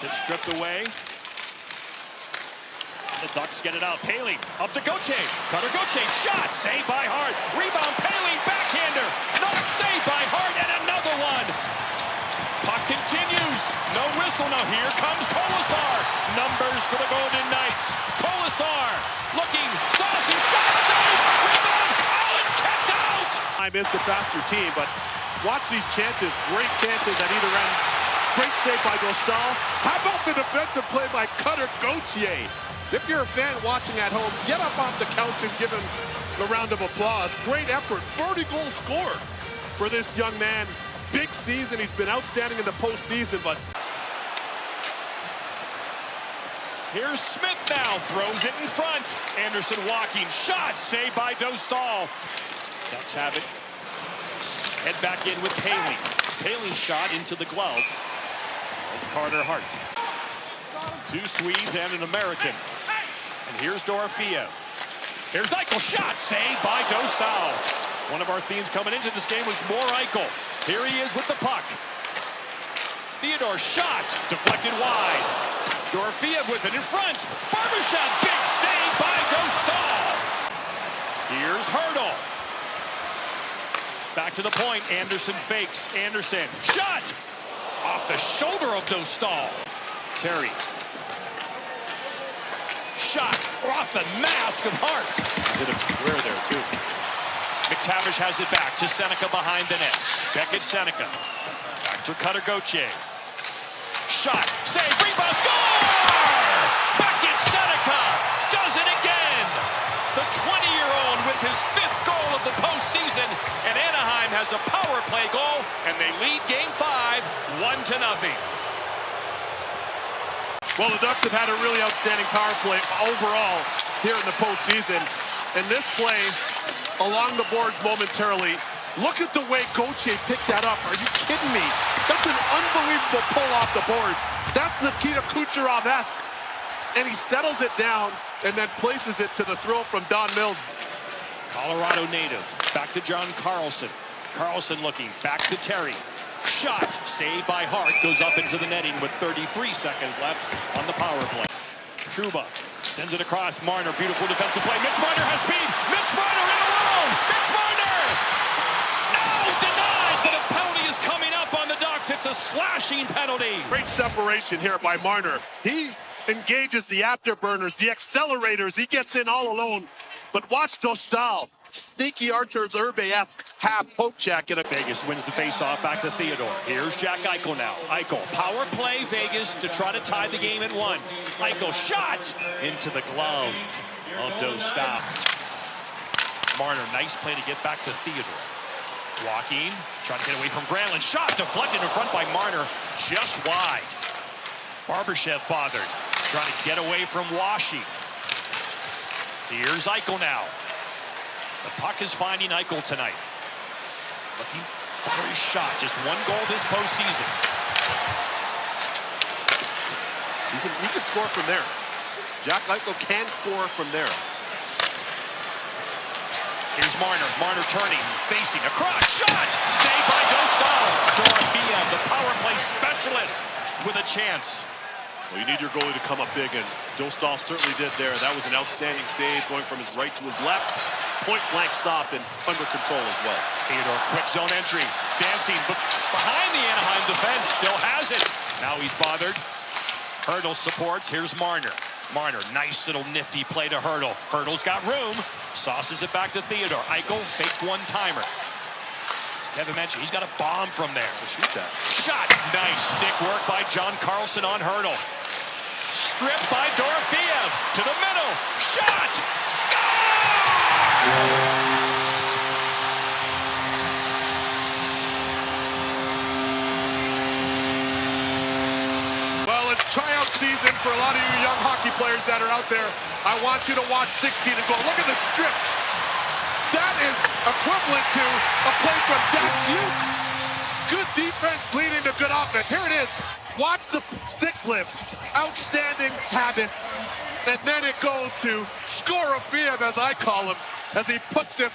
Gets it stripped away. The Ducks get it out. Paley up to Gauthier. Cutter Gauthier. Shot. Saved by Hart. Rebound. Paley. Backhander. Knock. Saved by Hart. And another one. Puck continues. No whistle. Now here comes Kolasar. Numbers for the Golden Knights. Kolasar looking. Saucy shot. Saved. Rebound. Oh, it's kept out. Time is the faster team, but watch these chances. Great chances at either end. Great save by Dostal. How about the defensive play by Cutter Gauthier? If you're a fan watching at home, get up off the couch and give him a round of applause. Great effort. 30 goals scored for this young man. Big season. He's been outstanding in the postseason, but here's Smith now. Throws it in front. Anderson walking. Shot. Saved by Dostal. Ducks have it. Head back in with Paley. Paley shot into the glove of Carter Hart. Two Swedes and an American. And here's Dorofeev. Here's Eichel. Shot. Saved by Dostal. One of our themes coming into this game was more Eichel. Here he is with the puck. Theodore shot. Deflected wide. Dorofeev with it in front. Barbershop. Big save by Dostal. Here's Hurdle. Back to the point. Anderson fakes. Anderson. Shot. Off the shoulder of Dostal. Terry. Shot off the mask of Hart. did him square there, too. McTavish has it back to Seneca behind the net. Beckett Seneca. Back to Cutter Gauthier. Shot. Save. Rebound. Score! Beckett Seneca does it again. The 20-year-old with his 5th goal of the postseason. And Anahayim has a power play goal. And they lead Game 5, 1-0. Well, the Ducks have had a really outstanding power play overall here in the postseason. And this play along the boards momentarily. Look at the way Gauthier picked that up. Are you kidding me? That's an unbelievable pull off the boards. That's Nikita Kucherov-esque. And he settles it down and then places it to the throw from Don Mills. Colorado native. Back to John Carlson. Carlson looking. Back to Terry. Shot. Saved by Hart. Goes up into the netting with 33 seconds left on the power play. Trouba sends it across. Marner. Beautiful defensive play. Mitch Marner has speed. Mitch Marner in alone. Mitch Marner! No! Denied! But a penalty is coming up on the Ducks. It's a slashing penalty. Great separation here by Marner. He engages the afterburners, the accelerators. He gets in all alone. But watch Dostal. Sneaky Arturs Urbe-esque half poke check. Vegas wins the faceoff back to Theodore. Here's Jack Eichel now. Eichel, power play Vegas to try to tie the game at 1. Eichel shot into the glove of Dostal. Marner, nice play to get back to Theodore. Walking, trying to get away from Granlund. Shot deflected in front by Marner, just wide. Barbashev bothered, trying to get away from Washi. Here's Eichel now. The puck is finding Eichel tonight. Looking for his shot. Just 1 goal this postseason. He can score from there. Jack Eichel can score from there. Here's Marner. Marner turning, facing, across. Shot! Saved by Dostal. Dorofeev, the power play specialist, with a chance. Well, you need your goalie to come up big, and Dostal certainly did there. That was an outstanding save, going from his right to his left. Point-blank stop and under control as well. Theodore, quick zone entry. Dancing behind the Anaheim defense. Still has it. Now he's bothered. Hurdle supports. Here's Marner. Marner, nice little nifty play to Hurdle. Hurdle's got room. Sauces it back to Theodore. Eichel, fake one-timer. As Kevin mentioned, he's got a bomb from there. We'll shoot that. Shot. Nice stick work by John Carlson on Hurdle. Stripped by Dorofeev. To the middle. Shot. Score! Well, it's tryout season for a lot of you young hockey players that are out there. I want you to watch 16 and go. Look at the strip. That is equivalent to a play from Dax. Good defense leading to good offense. Here it is. Watch the stick lift. Outstanding habits. And then it goes to Dorofeev, as I call him, as he puts this.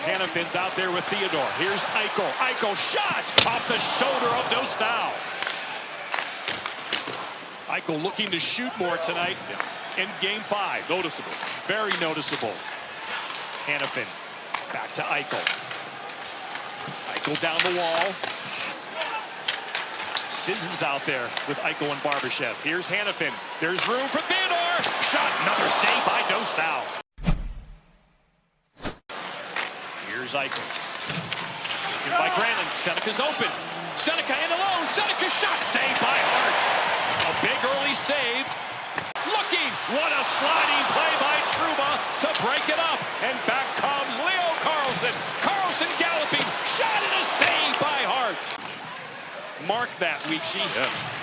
Hanafin's out there with Theodore. Here's Eichel. Eichel shot off the shoulder of Dostal. Eichel looking to shoot more tonight in game 5. Noticeable. Very noticeable. Hanafin back to Eichel. Eichel down the wall. Sisson's out there with Eichel and Barbashev. Here's Hanafin. There's room for Theodore. Shot. Another save by Dostal. Here's Eichel. Taken by Granlund. Seneca's open. Seneca in alone. Seneca shot. Saved by Hart. A big early save. Looking. What a sliding play by Trouba to break it up. And back comes Leo Carlson. Carlson galloping. Shot and a save by Hart. Mark that, Weeksy. Yes.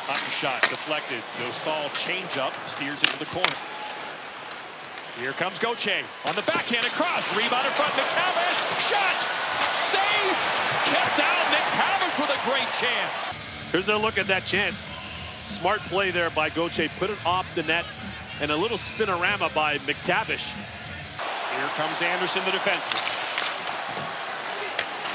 Hutton shot deflected. Dostal change up. Steers into the corner. Here comes Gauthier on the backhand across. Rebound in front. McTavish. Shot. Save. Kept out. McTavish with a great chance. Here's their look at that chance. Smart play there by Gauthier. Put it off the net. And a little spinorama by McTavish. Here comes Anderson, the defenseman.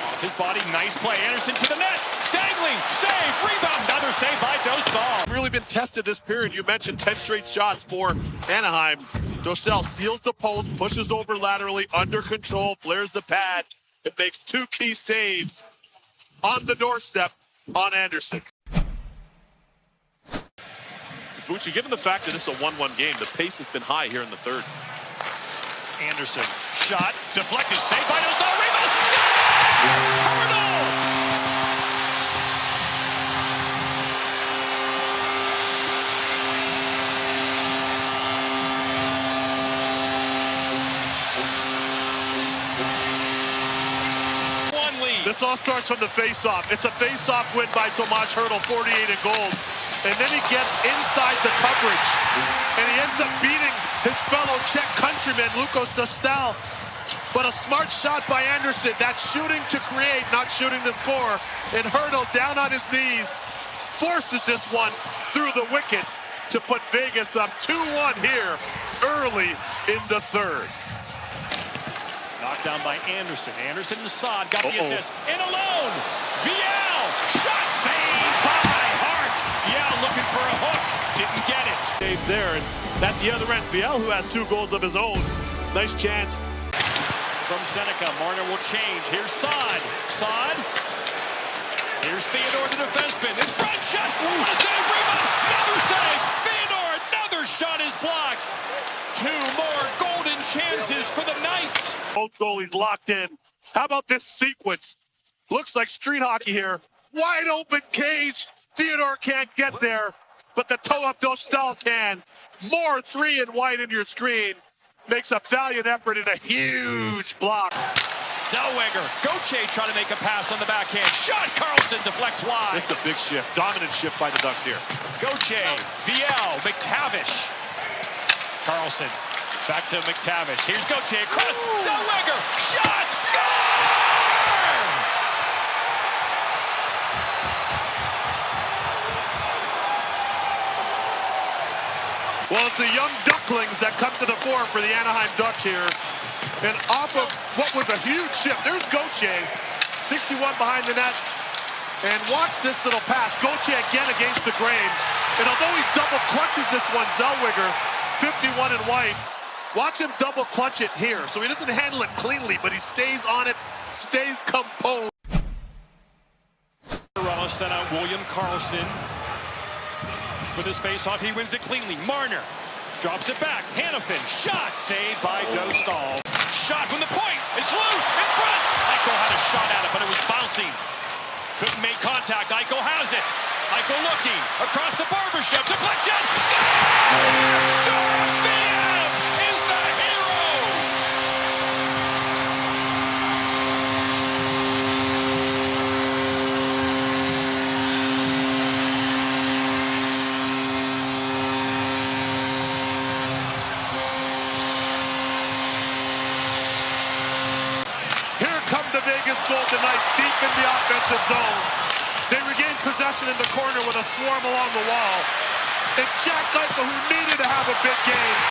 Off his body. Nice play. Anderson to the net. Dangling. Save. Rebound. Another save by Dostal. Really been tested this period. You mentioned 10 straight shots for Anaheim. Dostal steals the post, pushes over laterally, under control, flares the pad. It makes 2 key saves on the doorstep on Anderson. Bucci, given the fact that this is a 1-1 game, the pace has been high here in the third. Anderson. Shot. Deflected. Saved by Dostal. Rebound. Score! This all starts from the face-off. It's a face-off win by Tomas Hertl, 48 in gold. And then he gets inside the coverage. And he ends up beating his fellow Czech countryman, Lukas Dostal. But a smart shot by Anderson. That's shooting to create, not shooting to score. And Hertl down on his knees forces this one through the wickets to put Vegas up 2-1 here early in the third. Knocked down by Anderson. Anderson and Saad got the assist. In alone. Viel. Shot saved by Hart. Viel looking for a hook. Didn't get it. Saves there. And at the other end, Viel, who has 2 goals of his own. Nice chance. From Seneca. Marner will change. Here's Saad. Saad. Here's Theodore, the defenseman. In front. Shot. What a save. Rebound. Another save. Theodore. Another shot is blocked. 2 more golden chances for the Knights. Both goalies locked in. How about this sequence? Looks like street hockey here. Wide open cage. Theodore can't get there, but the toe-up Dostal can. More 3 and white in your screen. Makes a valiant effort and a huge block. Zellweger. Gauthier trying to make a pass on the backhand. Shot. Carlson deflects wide. This is a big shift. Dominant shift by the Ducks here. Gauthier. Viel. McTavish. Carlson. Back to McTavish. Here's Gauthier. Cross. Zellweger. Shot. Score! Well, it's the young ducklings that come to the fore for the Anaheim Ducks here. And off of what was a huge shift, there's Gauthier, 61 behind the net. And watch this little pass. Gauthier again against the grain. And although he double clutches this one, Zellweger, 51 in white, watch him double clutch it here. So he doesn't handle it cleanly, but he stays on it, stays composed. Sent out William Karlsson for this face-off. He wins it cleanly. Marner drops it back. Hanafin. Shot. Saved by Dostal. Shot from the point. It's loose. In front. Eichel had a shot at it, but it was bouncing. Couldn't make contact. Eichel has it. Eichel looking. Across the Barbashev. Deflection. Score! Dorofeev is the hero! Here come the Vegas Golden Knights deep in the offensive zone. They regain possession in the corner with a swarm along the wall. And Jack Eichel, who needed to have a big game,